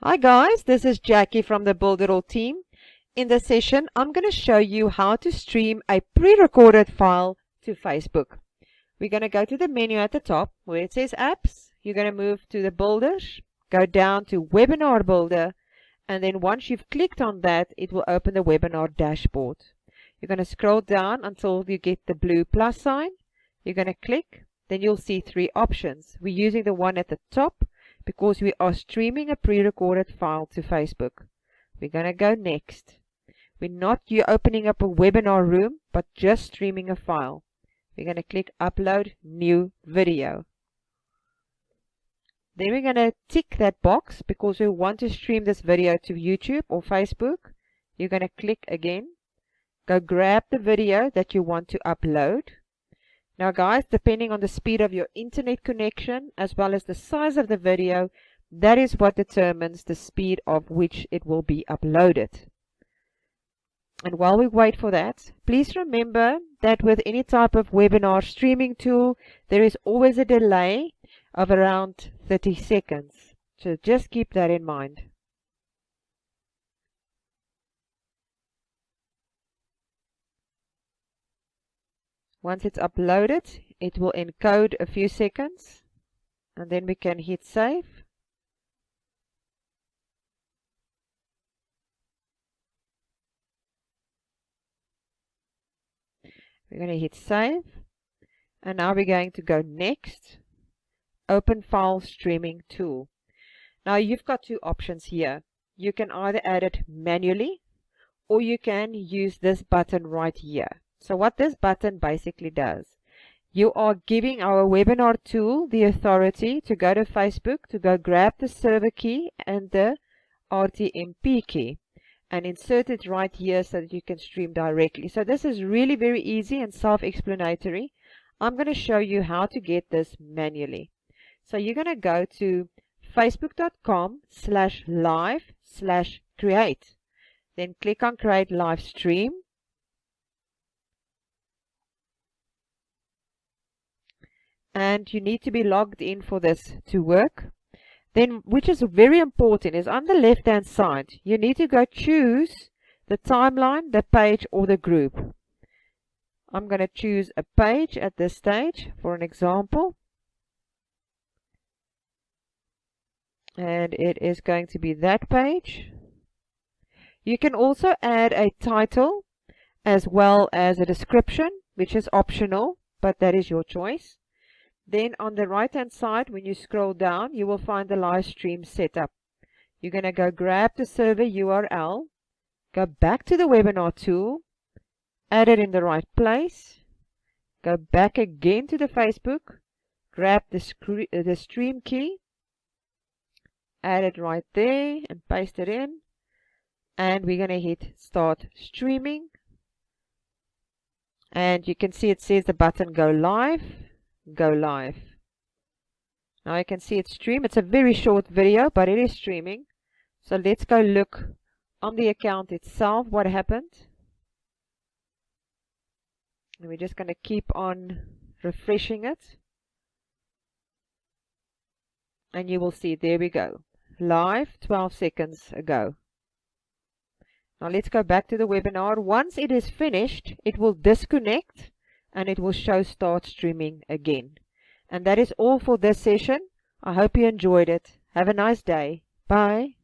Hi guys, this is Jackie from the Builderall team. In this session, I'm going to show you how to stream a pre-recorded file to Facebook. We're going to go to the menu at the top where it says Apps. You're going to move to the Builders, go down to Webinar Builder, and then once you've clicked on that, it will open the webinar dashboard. You're going to scroll down until you get the blue plus sign. You're going to click, then you'll see three options. We're using the one at the top because we are streaming a pre-recorded file to Facebook. We're going to go next. We're not opening up a webinar room, but just streaming a file. We're going to click Upload New Video. Then we're going to tick that box because we want to stream this video to YouTube or Facebook. You're going to click again. Go grab the video that you want to upload. Now guys, depending on the speed of your internet connection as well as the size of the video, that is what determines the speed of which it will be uploaded. And while we wait for that, please remember that with any type of webinar streaming tool, there is always a delay of around 30 seconds. So just keep that in mind. Once it's uploaded, it will encode a few seconds, and then we can hit save. We're going to hit save, and now we're going to go next, open file streaming tool. Now you've got two options here. You can either add it manually, or you can use this button right here. So what this button basically does, you are giving our webinar tool the authority to go to Facebook, to go grab the server key and the RTMP key and insert it right here so that you can stream directly. So this is really very easy and self-explanatory. I'm going to show you how to get this manually. So you're going to go to facebook.com/live/create. Then click on Create Live Stream. And you need to be logged in for this to work. Then, which is very important, is on the left hand side, you need to go choose the timeline, the page, or the group. I'm going to choose a page at this stage for an example. And it is going to be that page. You can also add a title as well as a description, which is optional, but that is your choice. Then on the right hand side, when you scroll down, you will find the live stream setup. You're going to go grab the server URL, go back to the webinar tool, add it in the right place, go back again to the Facebook, grab the stream key, add it right there and paste it in, and we're going to hit start streaming. And you can see it says the button go live. Go live. Now you can see it stream. It's a very short video, but it is streaming. So let's go look on the account itself what happened. And we're just going to keep on refreshing it. And you will see, there we go. Live 12 seconds ago. Now let's go back to the webinar. Once it is finished, it will disconnect and it will show start streaming again. And that is all for this session. I hope you enjoyed it. Have a nice day. Bye.